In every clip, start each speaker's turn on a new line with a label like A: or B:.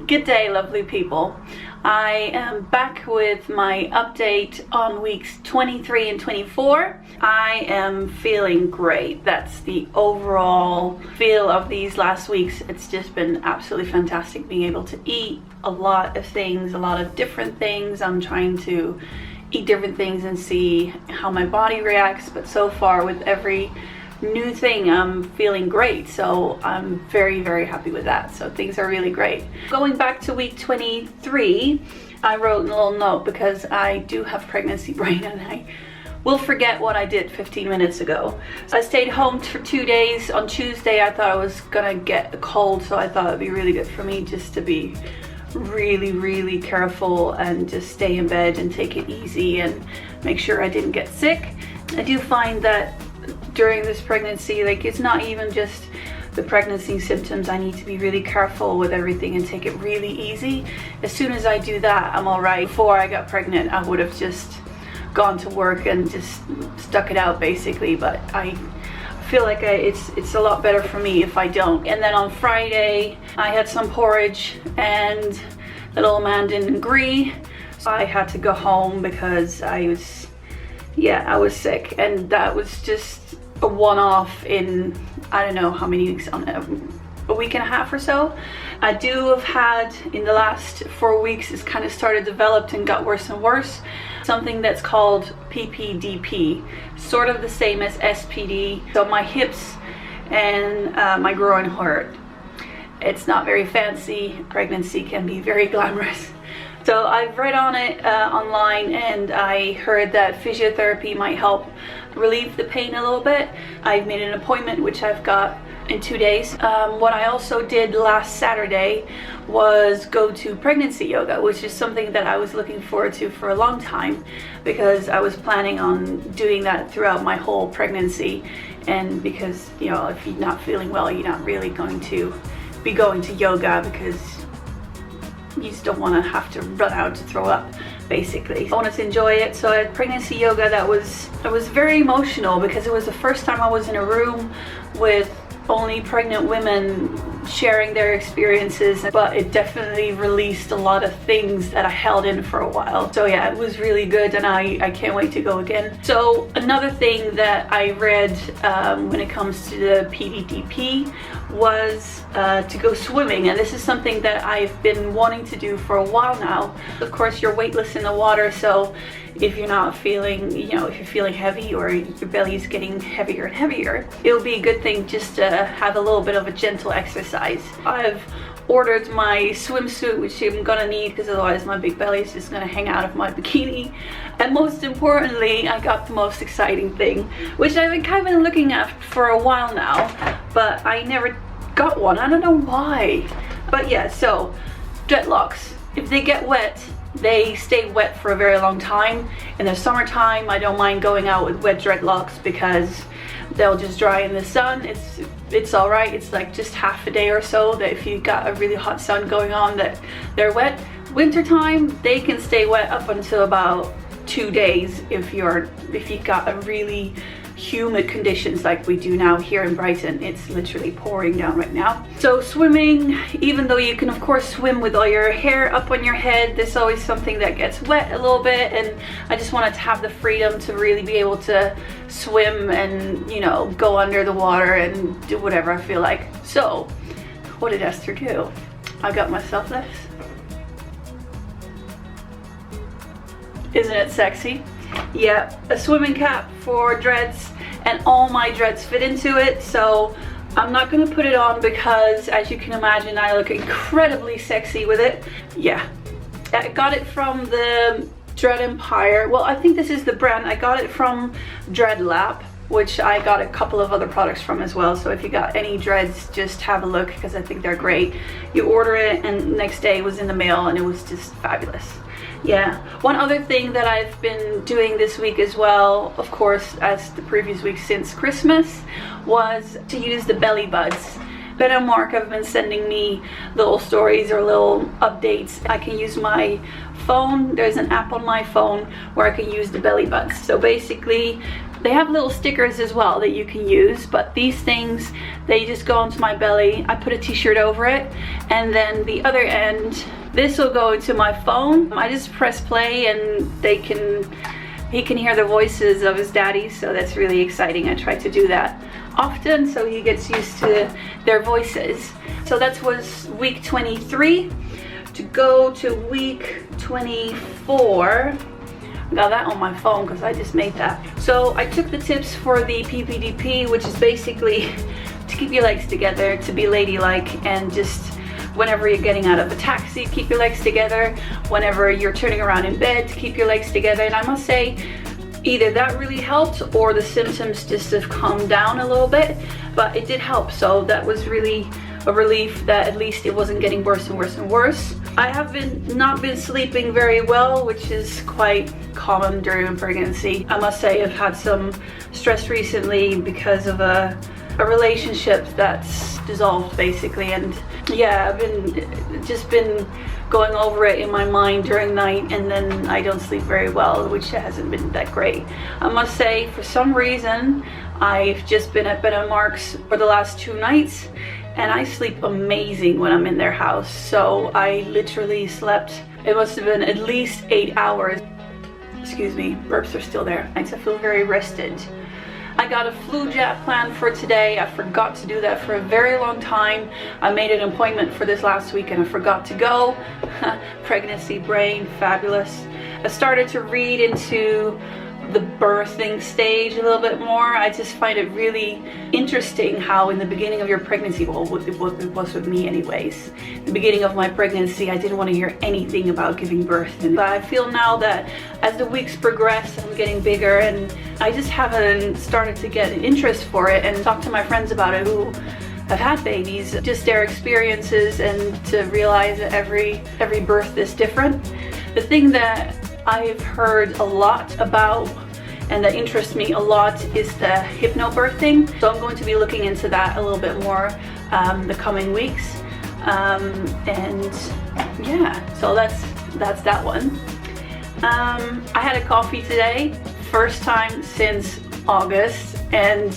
A: Good day, lovely people. I am back with my update on weeks 23 and 24. I am feeling great. That's the overall feel of these last weeks. It's just been absolutely fantastic being able to eat a lot of things, a lot of different things. I'm trying to eat different things and see how my body reacts, but so far with every new thing I'm feeling great, so I'm very happy with that. So things are really great. Going back to week 23, I wrote a little note because I do have pregnancy brain and I will forget what I did 15 minutes ago. I stayed home for 2 days. On Tuesday I thought I was gonna get a cold, so I thought it'd be really good for me just to be really careful and just stay in bed and take it easy and make sure I didn't get sick. I do find that during this pregnancy, like, it's not even just the pregnancy symptoms. I need to be really careful with everything and take it really easy. As soon as I do that, I'm all right. Before I got pregnant, I would have just gone to work and just stuck it out basically, but I feel like it's a lot better for me if I don't. And then on Friday I had some porridge and the little man didn't agree, so I had to go home because I was sick, and that was just a one-off in I don't know how many weeks, on a week and a half or so. I do have had in the last 4 weeks, it's kind of started developed and got worse and worse, something that's called PPDP, sort of the same as SPD. So my hips and my groin hurt. It's not very fancy. Pregnancy can be very glamorous. So I've read on it online, and I heard that physiotherapy might help relieve the pain a little bit. I've made an appointment, which I've got in 2 days. What I also did last Saturday was go to pregnancy yoga, which is something that I was looking forward to for a long time because I was planning on doing that throughout my whole pregnancy. And because, you know, if you're not feeling well, you're not really going to be going to yoga because you just don't want to have to run out to throw up, basically. I wanted to enjoy it, so at pregnancy yoga, it was very emotional because it was the first time I was in a room with only pregnant women sharing their experiences, but it definitely released a lot of things that I held in for a while. So yeah, it was really good, and I can't wait to go again. So another thing that I read when it comes to the PDDP was to go swimming, and this is something that I've been wanting to do for a while now. Of course, you're weightless in the water, so if you're not feeling, you know, if you're feeling heavy or your belly is getting heavier and heavier, it'll be a good thing just to have a little bit of a gentle exercise. I've ordered my swimsuit, which I'm gonna need because otherwise my big belly is just gonna hang out of my bikini. And most importantly, I got the most exciting thing, which I've been kind of looking at for a while now, but I never got one. I don't know why. But yeah, so dreadlocks. If they get wet, they stay wet for a very long time. In the summertime, I don't mind going out with wet dreadlocks because they'll just dry in the sun. It's all right. It's like just half a day or so that if you got a really hot sun going on that they're wet. Wintertime, they can stay wet up until about 2 days if you've got a really humid conditions like we do now here in Brighton. It's literally pouring down right now. So swimming, even though you can of course swim with all your hair up on your head, there's always something that gets wet a little bit, and I just wanted to have the freedom to really be able to swim and, you know, go under the water and do whatever I feel like. So what did Esther do? I got myself this. Isn't it sexy? Yeah, a swimming cap for dreads, and all my dreads fit into it, so I'm not gonna put it on because, as you can imagine, I look incredibly sexy with it. Yeah, I got it from the Dread Empire. Well, I think this is the brand. I got it from Dread Lab, which I got a couple of other products from as well. So if you got any dreads, just have a look because I think they're great. You order it and next day it was in the mail and it was just fabulous. Yeah, one other thing that I've been doing this week as well, of course, as the previous week since Christmas, was to use the belly buds. Ben and Mark have been sending me little stories or little updates. I can use my phone. There's an app on my phone where I can use the belly buds. So basically, They have little stickers as well that you can use, but these things, they just go onto my belly. I put a t-shirt over it, and then the other end, this will go into my phone. I just press play and he can hear the voices of his daddy, so that's really exciting. I try to do that often so he gets used to their voices. So that was week 23. To go to week 24, I got that on my phone because I just made that. So I took the tips for the PPDP, which is basically to keep your legs together, to be ladylike, and just whenever you're getting out of a taxi, keep your legs together. Whenever you're turning around in bed, keep your legs together. And I must say, either that really helped or the symptoms just have calmed down a little bit, but it did help. So that was really a relief that at least it wasn't getting worse and worse and worse. I have not been sleeping very well, which is quite common during pregnancy. I must say I've had some stress recently because of a relationship that's dissolved basically, and yeah, I've just been going over it in my mind during night, and then I don't sleep very well, which hasn't been that great. I must say, for some reason, I've just been at Ben and Mark's for the last 2 nights, and I sleep amazing when I'm in their house. So I literally slept, it must have been at least 8 hours. Excuse me, burps are still there. I feel very rested. I got a flu jab planned for today. I forgot to do that for a very long time. I made an appointment for this last week and I forgot to go. Pregnancy brain, fabulous. I started to read into the birthing stage a little bit more. I just find it really interesting how in the beginning of your pregnancy, well, it was with me anyways, the beginning of my pregnancy, I didn't want to hear anything about giving birth. And I feel now that as the weeks progress, I'm getting bigger, and I just haven't started to get an interest for it and talk to my friends about it who have had babies, just their experiences, and to realize that every birth is different. The thing that I've heard a lot about and that interests me a lot is the hypnobirthing. So I'm going to be looking into that a little bit more the coming weeks. And yeah, so that's that one. I had a coffee today, first time since August, and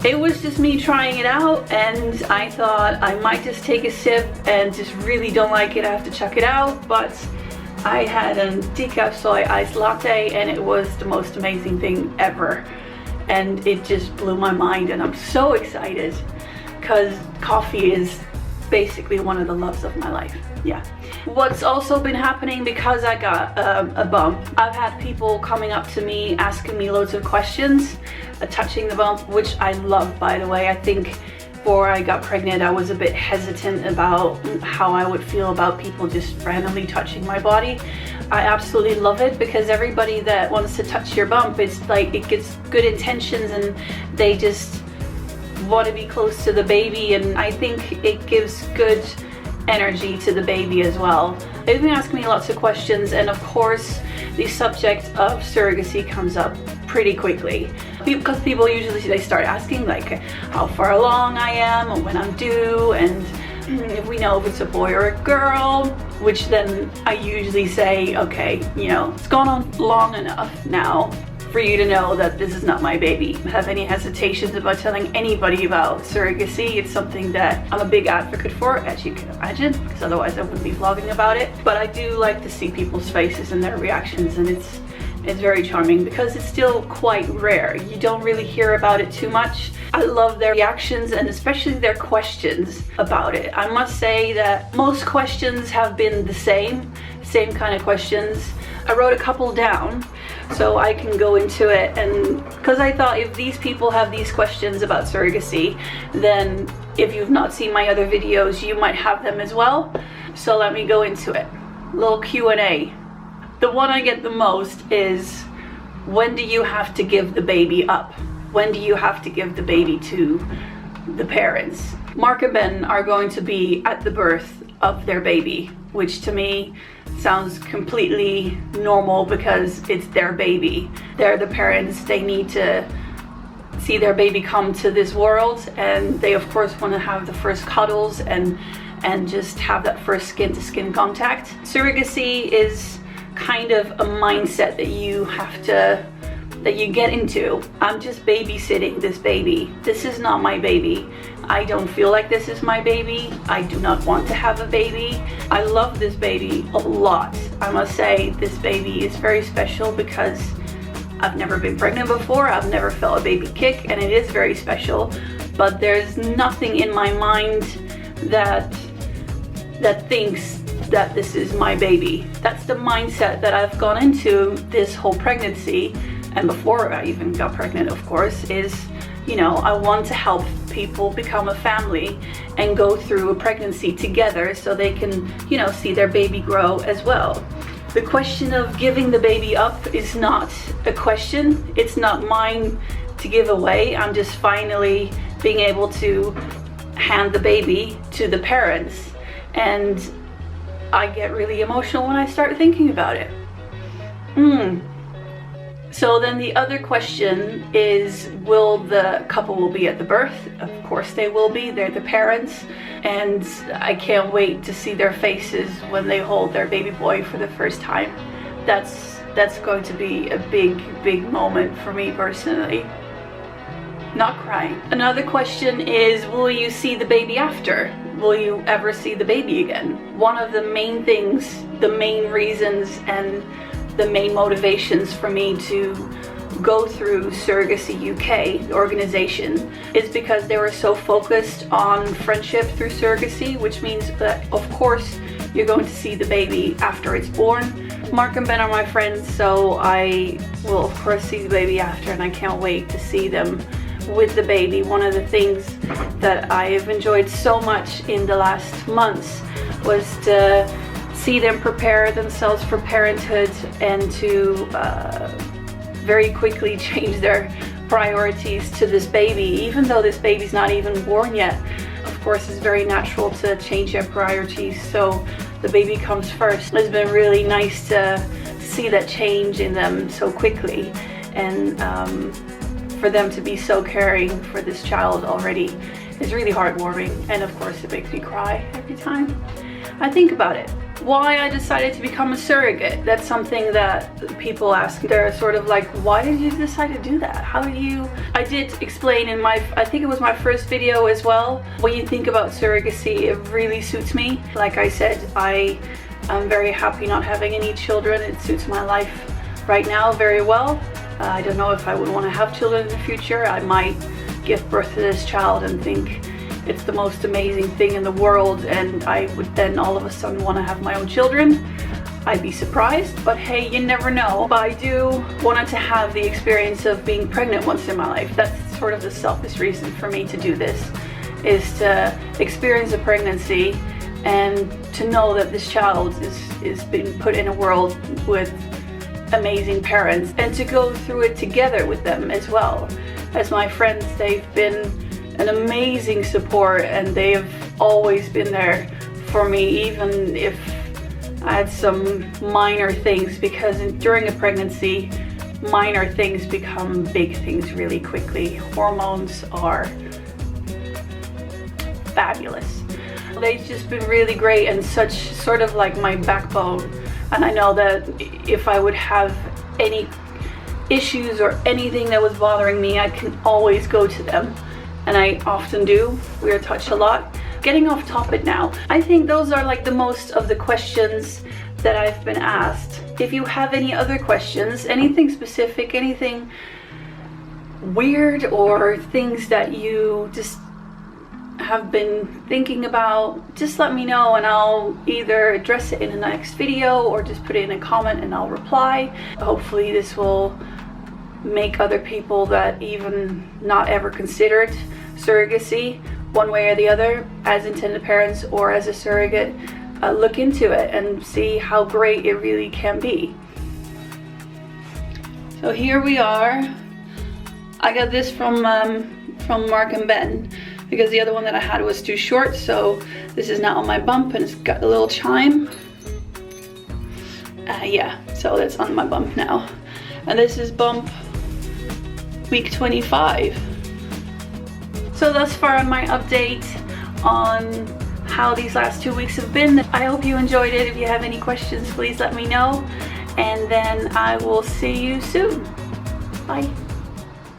A: it was just me trying it out, and I thought I might just take a sip, and just really don't like it, I have to chuck it out. But I had a decaf soy iced latte, and it was the most amazing thing ever, and it just blew my mind, and I'm so excited because coffee is basically one of the loves of my life. Yeah. What's also been happening, because I got a bump, I've had people coming up to me asking me loads of questions, touching the bump, which I love, by the way. I think before I got pregnant, I was a bit hesitant about how I would feel about people just randomly touching my body. I absolutely love it, because everybody that wants to touch your bump, it's like it gets good intentions and they just want to be close to the baby, and I think it gives good energy to the baby as well. They've been asking me lots of questions, and of course the subject of surrogacy comes up pretty quickly, because people usually, they start asking like how far along I am and when I'm due, and if we know if it's a boy or a girl, which then I usually say, okay, you know, it's gone on long enough now for you to know that this is not my baby. Have any hesitations about telling anybody about surrogacy? It's something that I'm a big advocate for, as you can imagine, because otherwise I wouldn't be vlogging about it. But I do like to see people's faces and their reactions, and it's very charming because it's still quite rare. You don't really hear about it too much. I love their reactions, and especially their questions about it. I must say that most questions have been the same kind of questions. I wrote a couple down so I can go into it, and because I thought if these people have these questions about surrogacy, then if you've not seen my other videos, you might have them as well. So let me go into it. Little Q&A. The one I get the most is, when do you have to give the baby up? When do you have to give the baby to the parents? Mark and Ben are going to be at the birth of their baby, which to me sounds completely normal because it's their baby. They're the parents, they need to see their baby come to this world, and they of course want to have the first cuddles and just have that first skin-to-skin contact. Surrogacy is kind of a mindset that you have to that you get into. I'm just babysitting this baby. This is not my baby. I don't feel like this is my baby. I do not want to have a baby. I love this baby a lot. I must say this baby is very special because I've never been pregnant before. I've never felt a baby kick, and it is very special. But there's nothing in my mind that thinks that this is my baby. That's the mindset that I've gone into this whole pregnancy, and before I even got pregnant, of course, is, you know, I want to help people become a family and go through a pregnancy together so they can, you know, see their baby grow as well. The question of giving the baby up is not a question. It's not mine to give away. I'm just finally being able to hand the baby to the parents, and I get really emotional when I start thinking about it. So then the other question is, will the couple will be at the birth? Of course they will be. They're the parents, and I can't wait to see their faces when they hold their baby boy for the first time. That's going to be a big moment for me personally. Not crying. Another question is, will you see the baby after? Will you ever see the baby again? One of the main things, the main reasons, and the main motivations for me to go through Surrogacy UK, the organization, is because they were so focused on friendship through surrogacy, which means that of course you're going to see the baby after it's born. Mark and Ben are my friends, so I will of course see the baby after, and I can't wait to see them with the baby. One of the things that I have enjoyed so much in the last months was to see them prepare themselves for parenthood and to very quickly change their priorities to this baby. Even though this baby's not even born yet, of course it's very natural to change their priorities, so the baby comes first. It's been really nice to see that change in them so quickly, and for them to be so caring for this child already is really heartwarming, and of course it makes me cry every time I think about it. Why I decided to become a surrogate, that's something that people ask. They're sort of like, why did you decide to do that? How did you? I did explain in my, I think it was my first video as well. When you think about surrogacy, it really suits me. Like I said, I am very happy not having any children. It suits my life right now very well. I don't know if I would want to have children in the future. I might give birth to this child and think it's the most amazing thing in the world, and I would then all of a sudden want to have my own children. I'd be surprised, but hey, you never know. But I do want to have the experience of being pregnant once in my life. That's sort of the selfish reason for me to do this, is to experience a pregnancy and to know that this child is being put in a world with amazing parents, and to go through it together with them as well. As my friends, they've been an amazing support, and they have always been there for me, even if I had some minor things, because during a pregnancy, minor things become big things really quickly. Hormones are fabulous. They've just been really great and such sort of like my backbone, and I know that if I would have any issues or anything that was bothering me, I can always go to them. And I often do. We are touched a lot. Getting off topic now. I think those are like the most of the questions that I've been asked. If you have any other questions, anything specific, anything weird, or things that you just have been thinking about, just let me know, and I'll either address it in the next video or just put it in a comment and I'll reply. Hopefully this will make other people that even not ever considered surrogacy one way or the other, as intended parents or as a surrogate, look into it and see how great it really can be. So here we are. I got this from Mark and Ben, because the other one that I had was too short, so this is now on my bump, and it's got a little chime. Yeah, so that's on my bump now. And this is bump week 25. So thus far on my update on how these last 2 weeks have been. I hope you enjoyed it. If you have any questions, please let me know, and then I will see you soon. Bye.